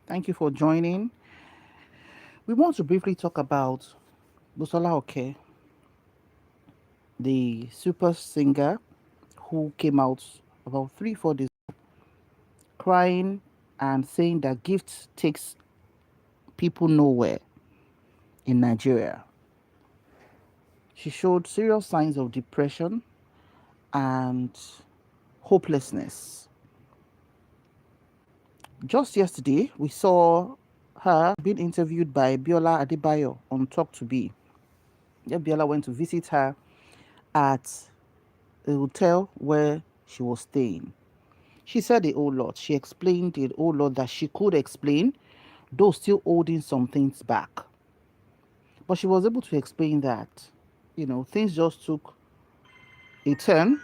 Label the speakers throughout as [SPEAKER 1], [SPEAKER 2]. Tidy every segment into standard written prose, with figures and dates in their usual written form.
[SPEAKER 1] Thank you for joining. We want to briefly talk about BUSOLA OKE, the super singer who came out about 3 4 days crying and saying that gifts takes people nowhere in Nigeria. She showed serious signs of depression and hopelessness. Just yesterday, we saw her being interviewed by Biola Adebayo on Talk to Be. Yeah, Biola went to visit her at a hotel where she was staying. She said a whole lot. She explained a whole lot that she could explain, though still holding some things back. But she was able to explain that, things just took a turn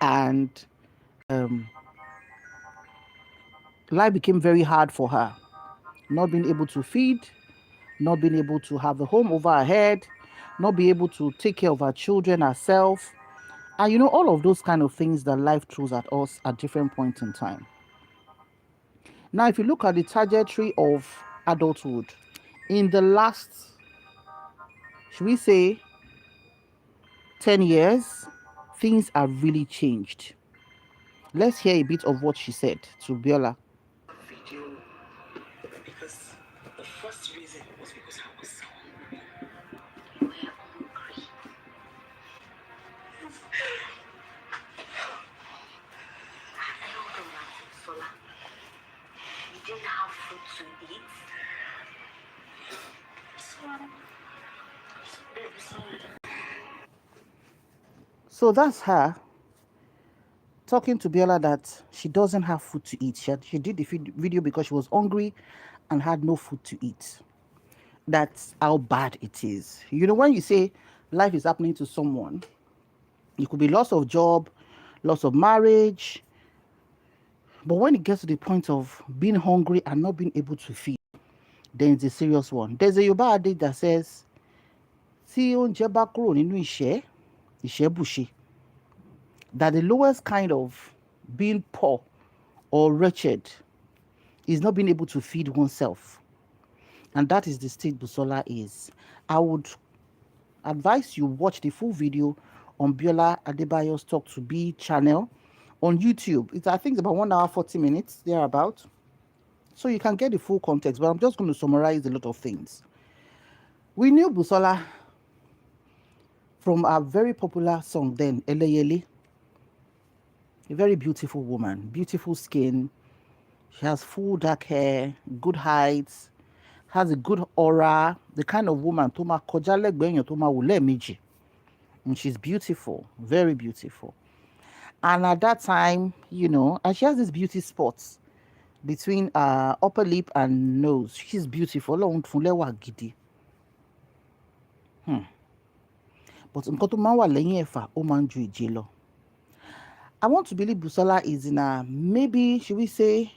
[SPEAKER 1] and um, life became very hard for her. Not being able to feed, not being able to have a home over her head, not be able to take care of her children herself. And all of those kind of things that life throws at us at different points in time. Now, if you look at the trajectory of adulthood in the last, should we say, 10 years, things have really changed. Let's hear a bit of what she said to Biola.
[SPEAKER 2] Video because the first reason was because I was so hungry. You were hungry. I don't know that, Sola. You didn't have food to eat. Sorry.
[SPEAKER 1] So that's her talking to Biola that she doesn't have food to eat. She did the video because she was hungry and had no food to eat. That's how bad it is. When you say life is happening to someone, it could be loss of job, loss of marriage. But when it gets to the point of being hungry and not being able to feed, then it's a serious one. There's a Yoruba adage that says, tí oúnjẹ bá kúrò nínú ìṣẹ́, ìṣẹ́ bùṣe. That the lowest kind of being poor or wretched is not being able to feed oneself. And that is the state Busola is. I would advise you watch the full video on Biola Adebayo's Talk to Be channel on YouTube. I think it's about 1 hour 40 minutes thereabout. So you can get the full context, but I'm just going to summarize a lot of things. We knew Busola from a very popular song then, Eleyele. A very beautiful woman, beautiful skin. She has full dark hair, good height, has a good aura, the kind of woman tó máa kọjá lẹ́gbẹ̀ẹ́ èèyàn tó máa wò lẹ́ẹ̀mejì. And she's beautiful, very beautiful. And at that time, and she has these beauty spots between upper lip and nose. She's beautiful. Ọlọ́run fún lẹ́wà gidi. But nǹkan tó máa ń wà lẹ́yìn ẹ̀fà ó máa ń ju ìje lọ. I want to believe Busola is in her, maybe, should we say,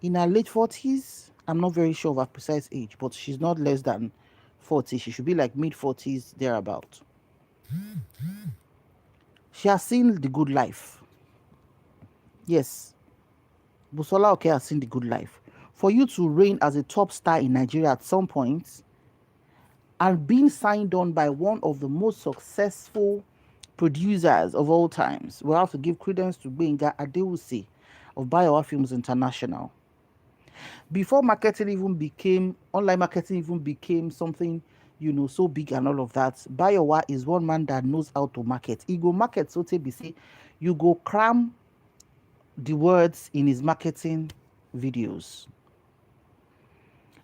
[SPEAKER 1] in her late 40s. I'm not very sure of her precise age, but she's not less than 40. She should be like mid 40s, thereabout. She has seen the good life. Yes, Busola Oke has seen the good life. For you to reign as a top star in Nigeria at some point and being signed on by one of the most successful producers of all times, we have to give credence to Gbenga Adewusi of Bayowa Films International. Before online marketing even became something, so big and all of that, Bayowa is one man that knows how to market. He go market, so to be say, you go cram the words in his marketing videos.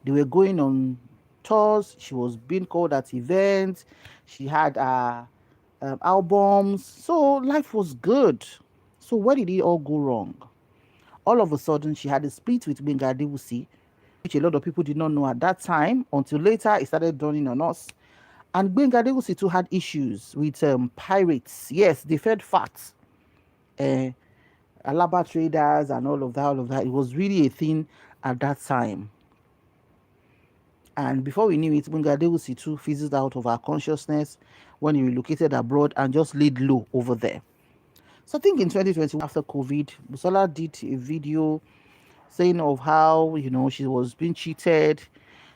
[SPEAKER 1] They were going on tours. She was being called at events. She had albums. So life was good. So where did it all go wrong? All of a sudden, she had a split with Gbenga Adewusi, which a lot of people did not know at that time until later it started dawning on us. And Gbenga Adewusi too had issues with pirates. Yes, they fed facts. Alaba traders and all of that. It was really a thing at that time. And before we knew it, Gbenga Adewusi too fizzled out of our consciousness when he relocated abroad and just laid low over there. So I think in 2020, after COVID, Busola did a video saying of how, she was being cheated,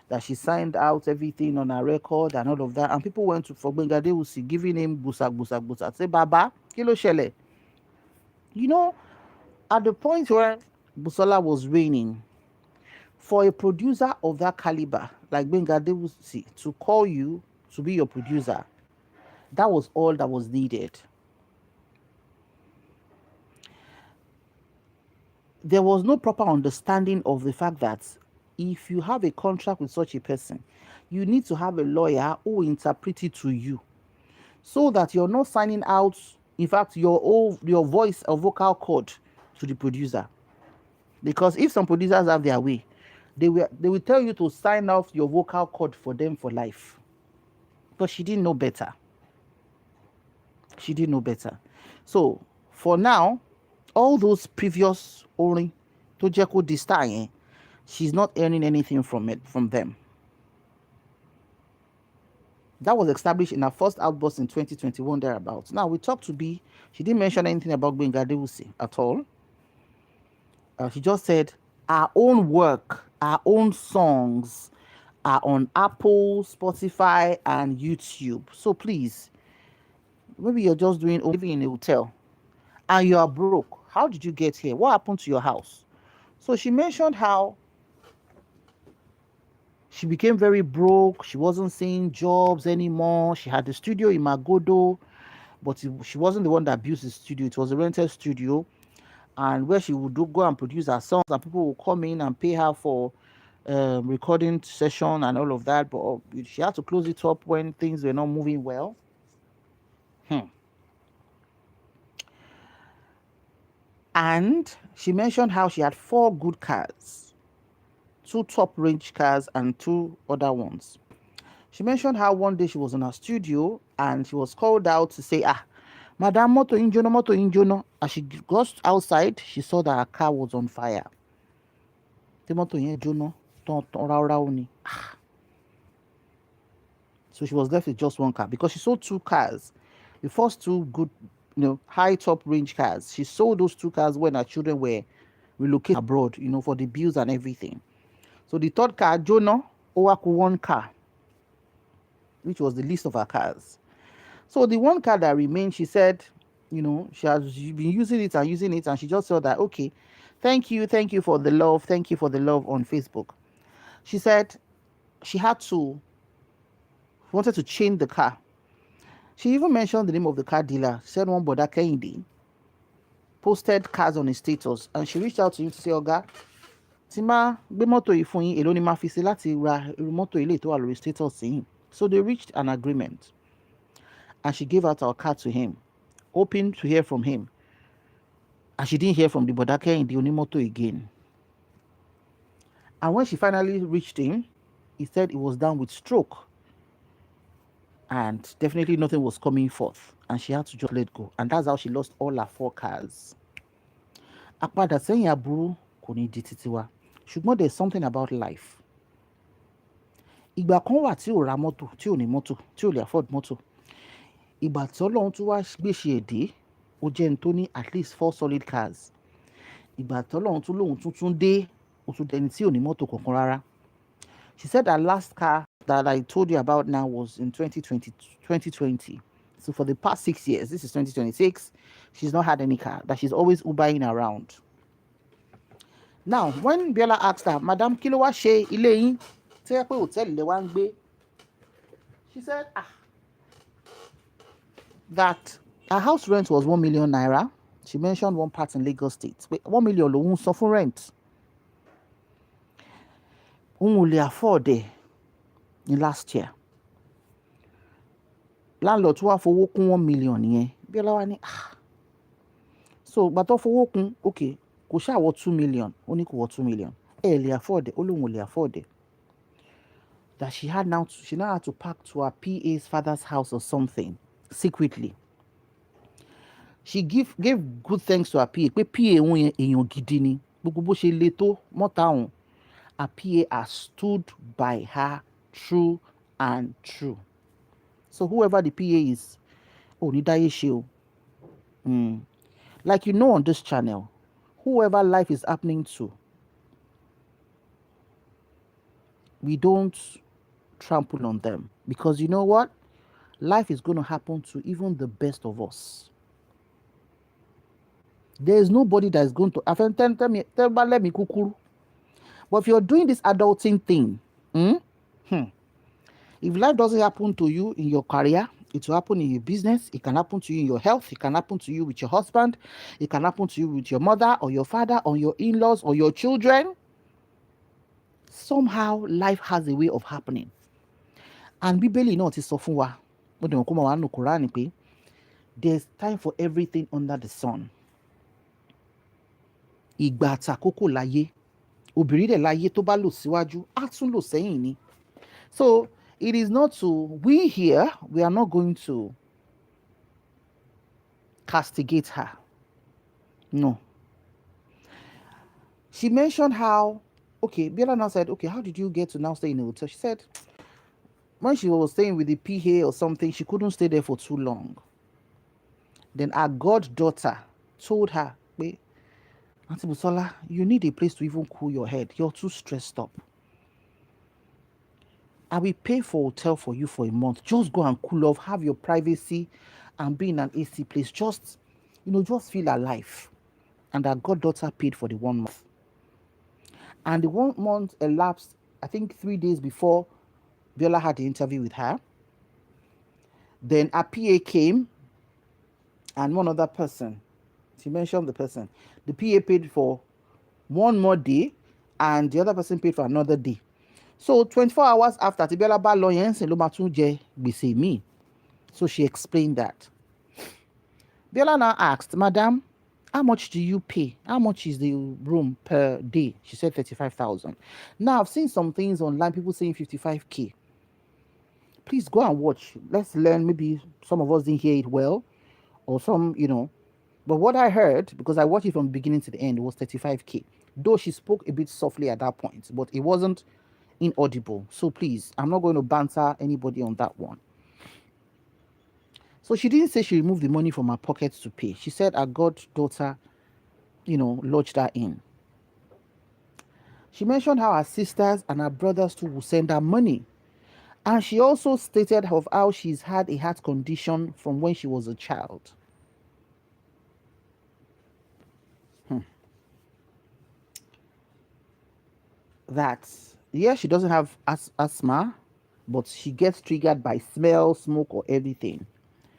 [SPEAKER 1] that she signed out everything on her record and all of that. And people went to for Gbenga Adewusi, giving him busak, busak, busak. Say, Baba, kilo shele. You know, at the point where Busola was reigning, for a producer of that caliber, like Gbenga Adewusi, to call you to be your producer, that was all that was needed. There was no proper understanding of the fact that if you have a contract with such a person, you need to have a lawyer who will interpret it to you, so that you're not signing out, in fact, your voice or vocal cord to the producer. Because if some producers have their way, they will tell you to sign off your vocal cord for them for life. But she didn't know better. She didn't know better. So for now, all those previous only to Jeko this time, she's not earning anything from them. That was established in her first outburst in 2021 thereabouts. Now we talked to B. She didn't mention anything about Gbenga Adewusi at all. She just said our own work, our own songs are on Apple, Spotify, and YouTube. So please, maybe you're just living in a hotel and you are broke. How did you get here? What happened to your house? So she mentioned how she became very broke. She wasn't seeing jobs anymore. She had a studio in Magodo, but she wasn't the one that built the studio. It was a rented studio, and where she would go and produce her songs, and people would come in and pay her for recording session and all of that. But she had to close it up when things were not moving well. And she mentioned how she had 4 good cars, 2 top range cars and 2 other ones. She mentioned how one day she was in her studio and she was called out to say, Madam Moto Injono, Moto Injono. As she got outside, she saw that her car was on fire. The Moto Injono, so she was left with just 1 car because she sold 2 cars. The first 2 good, high top range cars. She sold those 2 cars when her children were relocated abroad, for the bills and everything. So the 3rd car, Jono, Owaku 1 car, which was the least of her cars. So the 1 car that remained, she said, she has been using it, and she just saw that, okay, thank you for the love, on Facebook. She said she wanted to change the car. She even mentioned the name of the car dealer. She said one Boda Kehinde posted cars on his status, and she reached out to him to say, Oga, tí má gbé mọ́tò yìí fún yín, èló ni máa fi sí láti ra irú mọ́tò ilé tó wà lórí status yìí. So they reached an agreement, and she gave out our car to him, hoping to hear from him. And she didn't hear from the Boda Kehinde onímọ́tò again. And when she finally reached him, he said he was down with stroke, and definitely nothing was coming forth, and she had to just let go. And that's how she lost all her 4 cars. Àpadà sẹ́yìn aburú kò ní di títí wa. Ṣùgbọ́n there's something about life. Ìgbà kan wà tí ò ra mọ́tò, tí ò ní mọ́tò, tí ò lè afford mọ́tò. Ìgbà tí Ọlọ́run tún wá gbéṣẹ́ ẹ̀ dé, ó jẹ́ ẹni tó ní at least 4 solid cars. Ìgbà tí Ọlọ́run tún lóun tuntun dé, ó tún dẹni tí ò ní mọ́tò kankan rárá. She said her last car that I told you about now was in 2020. So for the past 6 years, this is 2026, she's not had any car, that she's always Ubering around. Now, when Biola asked her, Madam, kí ló wá ṣe ilé yín tí ẹ pé hòtẹ́ẹ̀lì lẹ wá ń gbé? She said, that her house rent was 1 million naira. She mentioned one part in Lagos State. 1 million lòun san fún rent. Òun ò lè afford ẹ̀ ní last year. Landlord tún wá fowó kún 1 million yẹn. Biola wá ní, so ìgbà tó fowó kún, okay, kò ṣáà wọ 2 million. Ó ní kò wọ 2 million. Ẹ lè afford ẹ̀, ó lóun ò lè afford ẹ̀. That she now had to pack to her PA's father's house or something secretly. She gave good thanks to her PA. Pé PA òun yẹn èèyàn gidi ni. Gbogbo bó ṣe le tó mọ́ta òun. Her PA has stood by her true and true. So whoever the PA is, ní dáyé ṣe o. Like on this channel, whoever life is happening to, we don't trample on them, because you know what? Life is going to happen to even the best of us. There is nobody that is going to let me kukuru. But if you're doing this adulting thing, if life doesn't happen to you in your career, it will happen in your business. It can happen to you in your health. It can happen to you with your husband. It can happen to you with your mother or your father or your in-laws or your children. Somehow life has a way of happening. And Bíbélì náà ti sọ fún wa, mo dẹ̀ mọ̀ kó máa wà nínú Kùránì pé there's time for everything under the sun. Ìgbà àtàkókò láyé, obìnrin dẹ̀ láyé tó bá lò síwájú, á tún lò sẹ́yìn ni. So it is not we here, we are not going to castigate her. No. She mentioned how, okay, Bella now said, okay, how did you get to now stay in a hotel? She said, when she was staying with the PA or something, she couldn't stay there for too long. Then her goddaughter told her, Auntie Busola, you need a place to even cool your head. You're too stressed up. I will pay for hotel for you for a month. Just go and cool off, have your privacy, and be in an AC place. Just feel alive. And her goddaughter paid for the 1 month. And the 1 month elapsed, I think 3 days before Viola had the interview with her. Then a PA came and one other person. She mentioned the person. The PA paid for 1 more day and the other person paid for another day. So 24 hours after, Tibiola ba lọ yẹn sin ló máa tún jẹ gbèsè mi. So she explained that. Biola now asked, Madam, how much do you pay? How much is the room per day? She said 35,000. Now, I've seen some things online, people saying 55K. Please go and watch. Let's learn. Maybe some of us didn't hear it well, or some, But what I heard, because I watched it from the beginning to the end, was 35K. Though she spoke a bit softly at that point, but it wasn't inaudible. So please, I'm not going to banter anybody on that one. So she didn't say she removed the money from her pocket to pay. She said her goddaughter, lodged her in. She mentioned how her sisters and her brothers too will send her money. And she also stated of how she's had a heart condition from when she was a child. That, she doesn't have asthma, but she gets triggered by smell, smoke, or everything.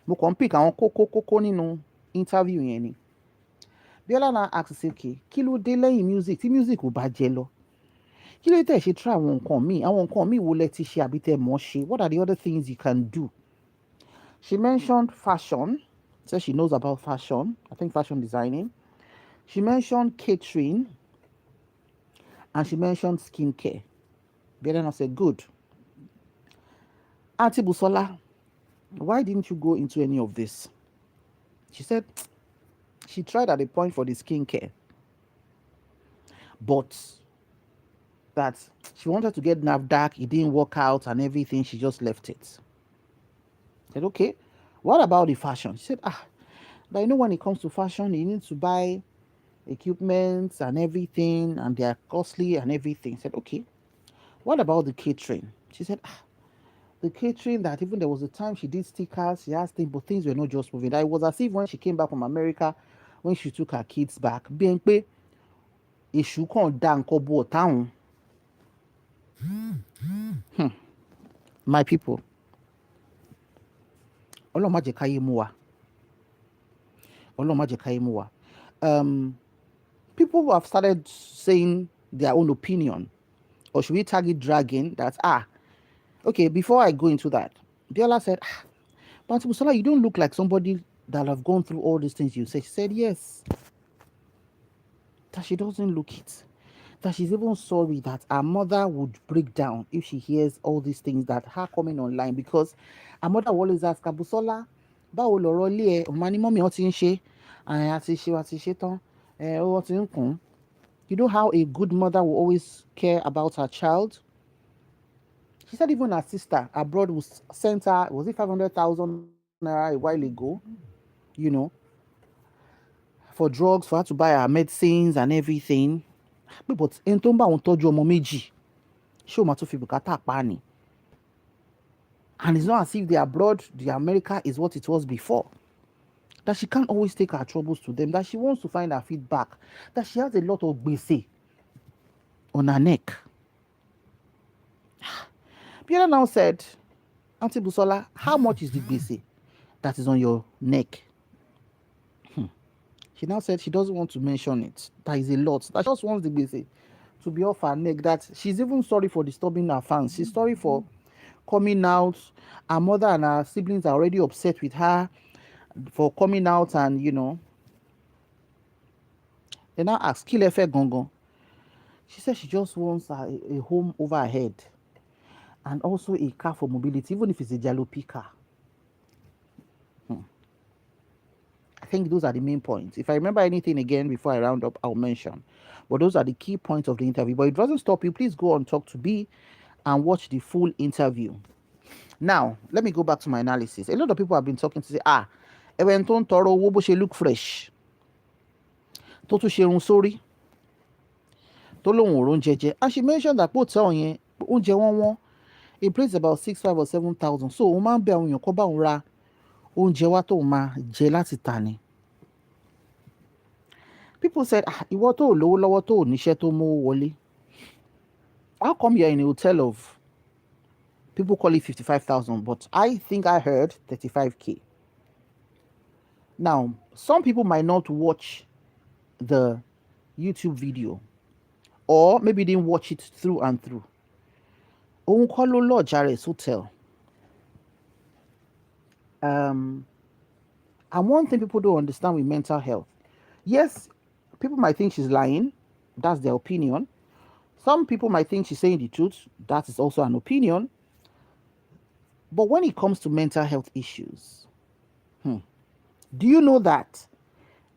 [SPEAKER 1] Mo kàn pick àwọn kókó nínú interview yẹn ni. Biola now asks, say, okay, kí ló dé lẹ́yìn music tí music ò bá jẹ lọ? Kí ló tẹ̀ ṣe try àwọn nǹkan míì wo lẹ ti ṣe àbí tẹ́ mọ̀ ṣe? What are the other things you can do? She mentioned fashion. Said she knows about fashion. I think fashion designing. She mentioned catering. And she mentioned skincare. Biola said, good. Auntie Busola, why didn't you go into any of this? She said she tried at a point for the skincare, but that she wanted to get NAFDAC, it didn't work out and everything, she just left it. I said, okay, what about the fashion? She said, but when it comes to fashion, you need to buy equipment and everything, and they are costly and everything. I said, okay, what about the catering? She said, the catering, that even there was a time she did stickers, she asked things, but things were not just moving. It was as if when she came back from America, when she took her kids back, BNP, èṣù kàn dá nǹkan bo ọ̀tá òun. My people, Ọlọ́run má jẹ́ káyé mú wa. Ọlọ́run má jẹ́ káyé mú wa. People who have started saying their own opinion, or should we target dragging that, okay, before I go into that, Biola said, but Busola, you don't look like somebody that have gone through all these things you said. She said, yes. That she doesn't look it. That she's even sorry that her mother would break down if she hears all these things that are coming online, because her mother will always ask her, Busola, báwo lọ̀rọ̀ ilé ẹ? Ọ̀ma ni mọ́mì wọn ti ń ṣe, àti ṣe tán, ó ti ń kùn. You know how a good mother will always care about her child? She said even her sister abroad was sent her, was it 500,000 naira a while ago, for drugs, for her to buy her medicines and everything. But ẹni tó ń bá òun tọ́jú ọmọ méjì, Show ma to fi bùkátà pa ni. And it's not as if the abroad, the America is what it was before. That she can't always take her troubles to them. That she wants to find her feedback. That she has a lot of gbese on her neck. Biola now said, Auntie Busola, how much is the gbese that is on your neck? She now said she doesn't want to mention it. That is a lot. That she just wants the gbese to be off her neck. That she's even sorry for disturbing her fans. She's sorry for coming out. Her mother and her siblings are already upset with her for coming out, and they now ask, Kilefe Gongon. She said she just wants a home over her head and also a car for mobility, even if it's a jalopy car. I think those are the main points. If I remember anything again before I round up, I'll mention. But those are the key points of the interview. But it doesn't stop you. Please go on Talk to B and watch the full interview. Now, let me go back to my analysis. A lot of people have been talking to say, ẹ̀wẹ̀ tó ń tọrọ owó bó ṣe look fresh. Tó tún ṣe irun sórí. Tó lóun ò róúnjẹ jẹ. And she mentioned that pò tẹ́ ọ̀yẹn oúnjẹ wọ́n. It plays about 6,500 or 7,000. So, òun máa ń bẹ àwọn èèyàn kó bá òun ra oúnjẹ wá tóun máa jẹ láti tà ni. People said, ìwọ tó lówó lọ́wọ́ tó níṣẹ́ tó mówó wọlé. How come you're in a hotel of, people call it 55,000, but I think I heard 35K. Now, some people might not watch the YouTube video, or maybe didn't watch it through and through. Òun kọ́ ló lọ Jared's hotel. And one thing people don't understand with mental health, yes, people might think she's lying. That's their opinion. Some people might think she's saying the truth. That is also an opinion. But when it comes to mental health issues, do you know that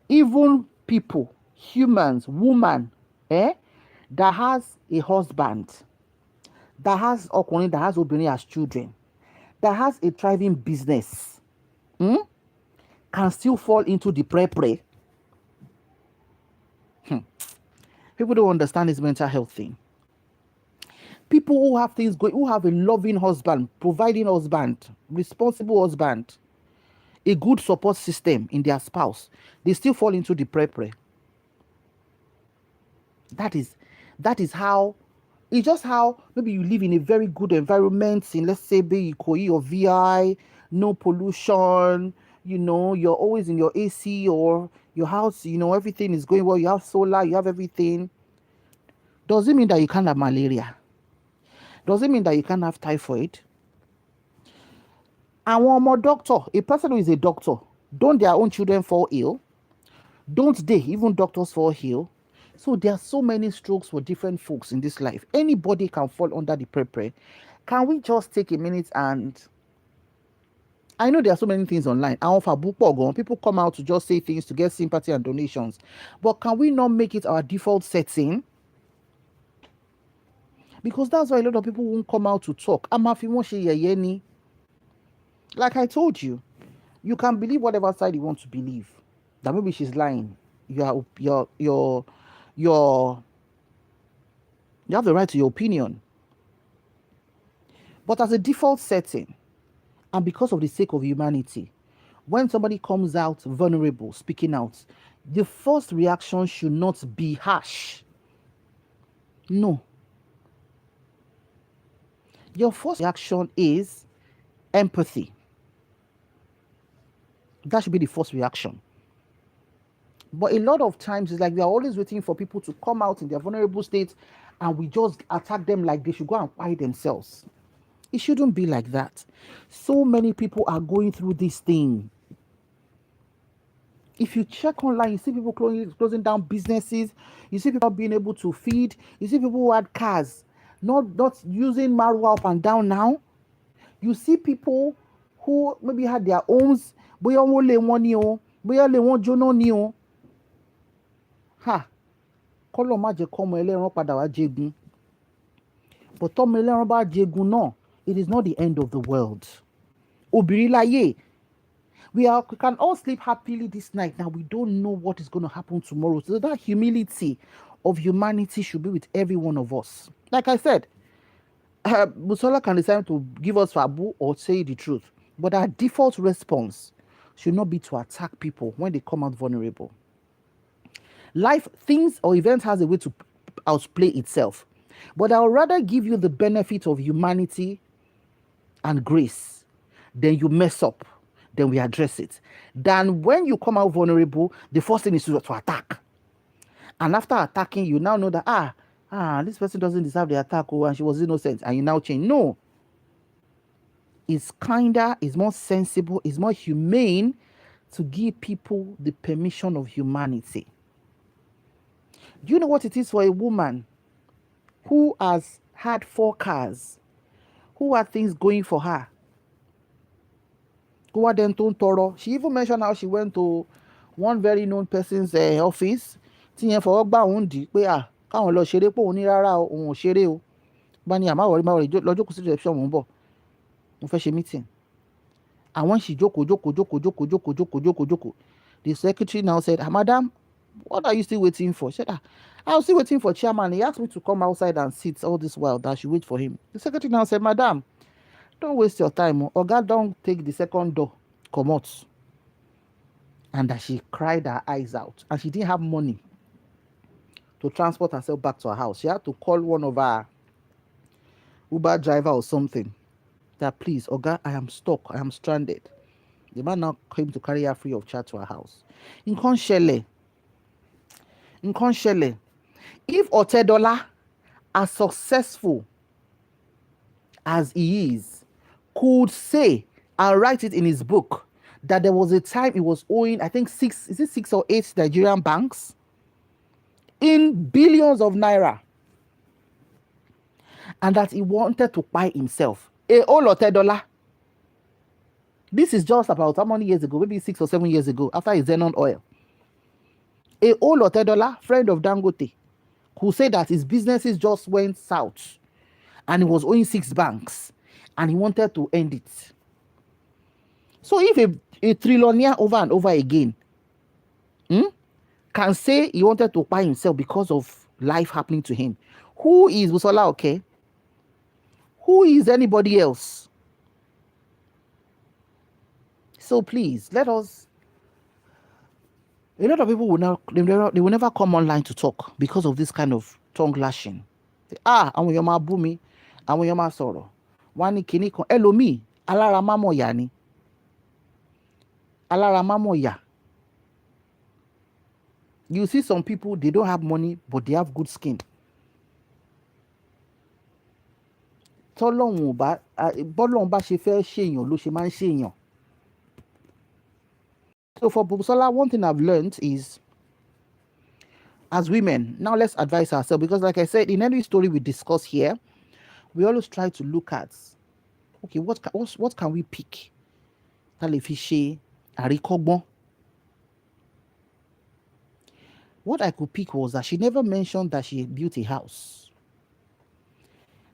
[SPEAKER 1] even people, humans, woman, that has a husband, that has ọkùnrin, that has obìnrin as children, that has a thriving business, can still fall into the prey? People don't understand this mental health thing. People who have things going, who have a loving husband, providing husband, responsible husband, a good support system in their spouse, they still fall into the prey. That is how, it's just how maybe you live in a very good environment in, let's say, Ikoyi or VI, no pollution, you're always in your AC or your house, everything is going well, you have solar, you have everything. Does it mean that you can't have malaria? Does it mean that you can't have typhoid? And one more doctor, a person who is a doctor, don't their own children fall ill? Don't they, even doctors, fall ill? So there are so many strokes for different folks in this life. Anybody can fall under the prey. Can we just take a minute and, I know there are so many things online. People come out to just say things to get sympathy and donations. But can we not make it our default setting? Because that's why a lot of people won't come out to talk. Like I told you, you can believe whatever side you want to believe. That maybe she's lying. You have the right to your opinion. But as a default setting, and because of the sake of humanity, when somebody comes out vulnerable, speaking out, the first reaction should not be harsh. No. Your first reaction is empathy. That should be the first reaction. But a lot of times, it's like we are always waiting for people to come out in their vulnerable state and we just attack them like they should go and fight themselves. It shouldn't be like that. So many people are going through this thing. If you check online, you see people closing down businesses. You see people being able to feed. You see people who had cars, not using Marwa up and down now. You see people who maybe had their homes. Bóyá wọ́n lé wọn ní o, bóyá lé wọn jóná ní o. Kọ́lọ̀ má jẹ́ kọ́mọ ẹlẹ́ran padà wá jẹgun. But tọ́mọ ẹlẹ́ran bá jẹgun náà, it is not the end of the world. Obìnrin láyé. We can all sleep happily this night. Now we don't know what is going to happen tomorrow. So that humility of humanity should be with every one of us. Like I said, Busola can decide to give us fabu or say the truth, but our default response should not be to attack people when they come out vulnerable. Life, things, or events has a way to outplay itself, but I would rather give you the benefit of humanity and grace, then you mess up, then we address it. Than when you come out vulnerable, the first thing is to attack. And after attacking, you now know that this person doesn't deserve the attack, and she was innocent, and you now change. No, it's kinder, it's more sensible, it's more humane to give people the permission of humanity. Do you know what it is for a woman who has had 4 cars, who had things going for her, who had them toro? She even mentioned how she went to one very known person's office. Tí yẹn fọwọ́ gbà òun dì pé káwọn lọ ṣeré pé òun ní rárá òun ò ṣeré o. Bá ní àmáwọ̀rí lọ́jọ́ kò sí reception mò ń bọ̀. Mo fẹ́ ṣe meeting. And when she jókòó, the secretary now said, Madam, what are you still waiting for? She said, I was still waiting for chairman. He asked me to come outside and sit all this while that she wait for him. The secretary now said, Madam, don't waste your time. Oga, don't take the second door. Come out. And that she cried her eyes out. And she didn't have money to transport herself back to her house. She had to call one of her Uber driver or something. That, please, Oga, I am stuck. I am stranded. The man now came to carry her free of charge to her house. In Konshele, if Otedola, as successful as he is, could say and write it in his book that there was a time he was owing, I think 6 or 8 Nigerian banks in billions of naira, and that he wanted to buy himself a whole Otedola. This is just about how many years ago? Maybe 6 or 7 years ago, after his Zenon oil. A whole Otedola, friend of Dangote, who said that his businesses just went south and he was owing 6 banks and he wanted to end it. So if a trillionaire over and over again can say he wanted to buy himself because of life happening to him, who is Busola Oke? Who is anybody else? So please, let us. A lot of people they will never come online to talk because of this kind of tongue lashing. Àwọn èèyàn máa bú mi, àwọn èèyàn máa sọ̀rọ̀. Wọ́n ní kinní kan, ẹlòmíì alára mámọ̀ yà ni. Alára mámọ̀ yà. You see some people, they don't have money, but they have good skin. Tọ́lọ́hun bọ́lọ́hun bá ṣe fẹ́ ṣèyàn ló ṣe máa ń ṣèyàn. So for Busola, one thing I've learned is, as women, now let's advise ourselves, because like I said, in every story we discuss here, we always try to look at, okay, what can we pick? What I could pick was that she never mentioned that she built a house.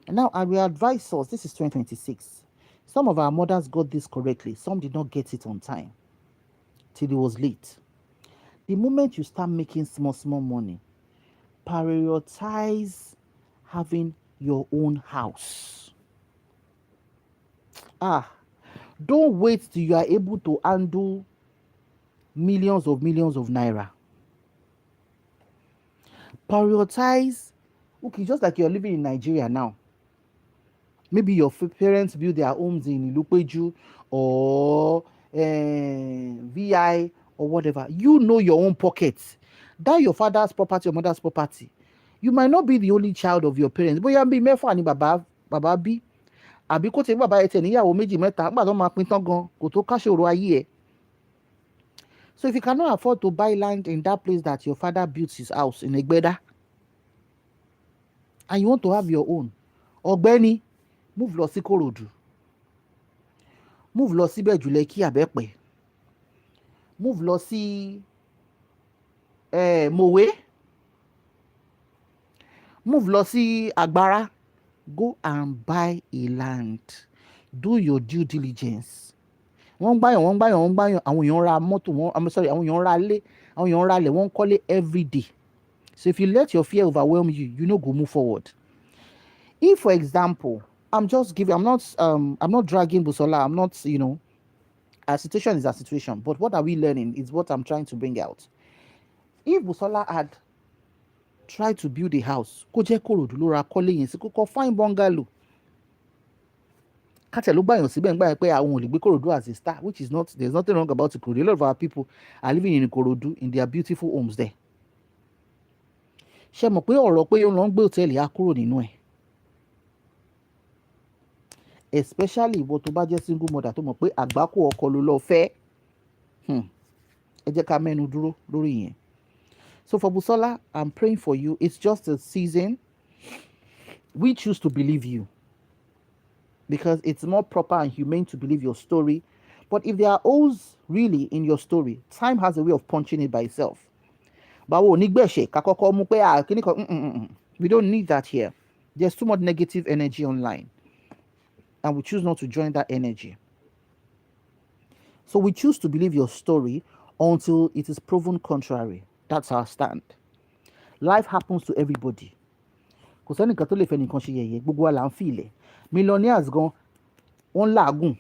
[SPEAKER 1] And now I will advise us, this is 2026. Some of our mothers got this correctly. Some did not get it on time. Till it was late. The moment you start making small money, prioritize having your own house. Don't wait till you are able to handle millions of naira. Prioritize. Okay, just like you're living in Nigeria now. Maybe your parents built their homes in Ilupeju or VI or whatever. You know your own pockets. That your father's property or mother's property. You might not be the only child of your parents, but you be mẹ́fà ni bàbá bí. Àbí kó tẹ bàbá ẹ tẹ níyàwó méjì mẹ́ta, nígbà tó máa pín tán gan, kò tó káṣòro ayé ẹ. So if you cannot afford to buy land in that place that your father built his house in Egbeda, and you want to have your own, ọ̀gbẹ́ni, move lọ sí Kòròdú, move lọ sí Ìbẹ̀jú Lẹ́kì Àbẹ́pẹ́, move lọ sí Mòwe, move lọ sí Àgbàrá. Go and buy a land. Do your due diligence. Wọ́n gbáyàn, àwọn èèyàn ra mọ́tò, àwọn èèyàn ra ilé, àwọn èèyàn ra ilẹ̀, wọ́n kọ́lé every day. So if you let your fear overwhelm you, you no go move forward. If, for example, I'm just giving. I'm not dragging Busola. I'm not. A situation is a situation. But what are we learning is what I'm trying to bring out. If Busola had tried to build a house, kó jẹ́ Kòròdú ló ra kọ́lé yẹn sí, kó kọ́ fine bungalow. Kátẹ̀ ló gbàyàn síbẹ̀ ń gbà pé àwọn ò lè gbé Kòròdú as a star, which is not. There's nothing wrong about Kòròdú. A lot of our people are living in Kòròdú in their beautiful homes there. Ṣé mọ̀ pé ọ̀rọ̀ pé ó lọ ń gbé hòtẹ́ẹ̀lì á kúrò nínú ẹ̀? Especially ìwọ tó bá jẹ́ single mother tó mọ̀ pé àgbákò ọkọ ló lọ fẹ́. Ẹ jẹ́ ká mẹ́nu dúró lórí yẹn. So for Busola, I'm praying for you. It's just a season. We choose to believe you because it's more proper and humane to believe your story. But if there are holes really in your story, time has a way of punching it by itself. Báwo ní gbẹ̀ṣẹ̀ ká kọ́kọ́ mú pé kíní kan. We don't need that here. There's too much negative energy online. And we choose not to join that energy. So we choose to believe your story until it is proven contrary. That's our stand. Life happens to everybody. Kò sẹ́nìkan tó lè fẹ́ nìkan ṣe yẹ̀yẹ́, gbogbo wa là ń fi ilẹ̀. Millionaires gan, wọ́n làágùn.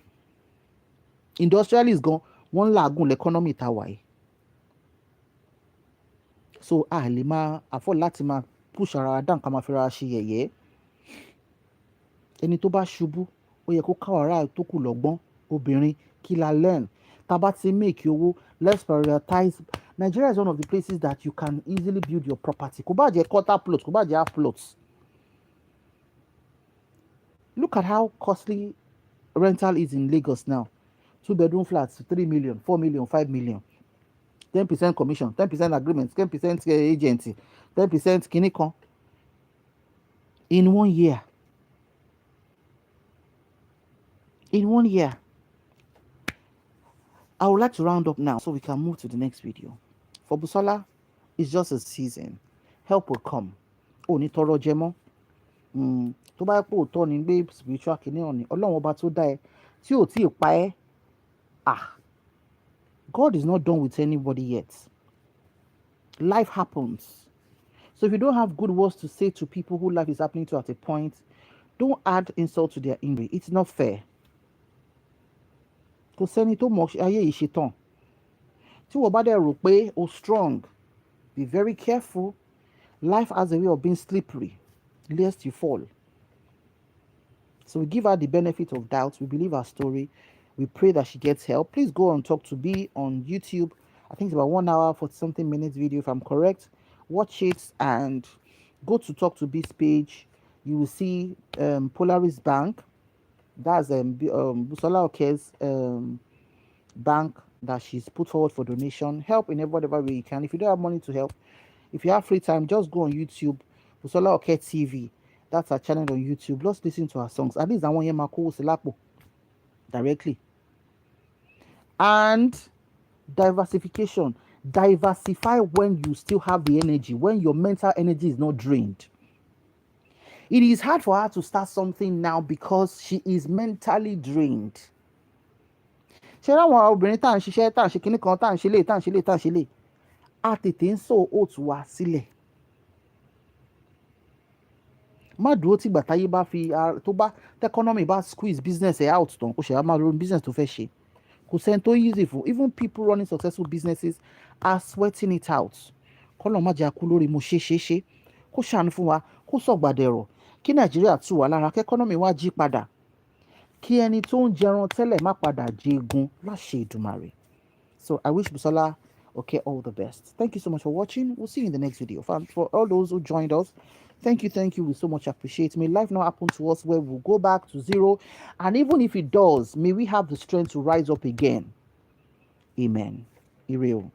[SPEAKER 1] Industrialists gan, wọ́n làágùn l'economy tá wà yìí. So a lè máa afford láti máa push ara wa down ká máa fi ara ṣe yẹ̀yẹ́. Ẹni tó bá ṣubú, ó yẹ kó káwọn ará tó kù lọ́gbọ́n. Obìnrin kí la learn. Tá bá ti make owó, let's prioritize. Nigeria is one of the places that you can easily build your property. Kò bá jẹ́ quarter plot, kò bá jẹ́ half plots. Look at how costly rental is in Lagos now. 2-bedroom flats, 3 million, 4 million, 5 million. 10% commission, 10% agreement, 10% agency, 10% kinikon. In 1 year. In 1 year. I would like to round up now so we can move to the next video. For Busola, it's just a season. Help will come. Ní tọrọ jẹ mọ́. Tó bá pò tọ́ ni gbé spiritual kìíní ọ̀nì. Ọlọ́run ọba tó dá ẹ tí ò tí ì pa ẹ́. God is not done with anybody yet. Life happens. So if you don't have good words to say to people who life is happening to at a point, don't add insult to their injury. It's not fair. Kò sẹ́ni tó mọ̀ ayé yìí ṣe tán. Tí wọ́n bá dẹ̀ rò pé o strong, be very careful. Life has a way of being slippery, lest you fall. So we give her the benefit of doubt. We believe her story. We pray that she gets help. Please go and talk to B on YouTube. I think it's about 1 hour for something minutes video, if I'm correct. Watch it and go to Talk to B's page. You will see Polaris Bank. That's Busola Oke's bank that she's put forward for donation. Help in whatever way you can. If you don't have money to help, if you have free time, just go on YouTube, Busola Oke TV. That's our channel on YouTube. Let's listen to her songs. At least I want Yemako Selapo directly. And diversification. Diversify when you still have the energy, when your mental energy is not drained. It is hard for her to start something now because she is mentally drained. Ṣé ráwọn obìnrin tá à ń ṣiṣẹ́ tá à ń ṣe kinní kan tá à ń ṣe lè tá à ń ṣe lè tá à ń ṣe lè a tètè ń sọ òòtù wa sílẹ̀. Má dúró tìgbà táyé bá fi tó bá tẹkọ́nọ́mì bá squeeze business ẹ̀ out tán kó ṣe máa lórí business tó fẹ́ ṣe. Kò sẹ́ni tó easy fún. Even people running successful businesses are sweating it out. Kọ́lọ̀ má jẹ́ akú lórí mo ṣe kó ṣàánú fún wa kó sọ̀gbàdẹ̀rọ̀ kí Nàìjíríà tù wá lára kẹ́kọ́nọ́mì wa jí padà kí ẹni tó ń jẹran tẹ́lẹ̀ má padà jẹgun láṣẹ Èdùmàrè. So I wish Busola Oke all the best. Thank you so much for watching. We'll see you in the next video. For all those who joined us, thank you. We so much appreciate. May life not happen to us where we'll go back to zero. And even if it does, may we have the strength to rise up again. Amen. Ireo.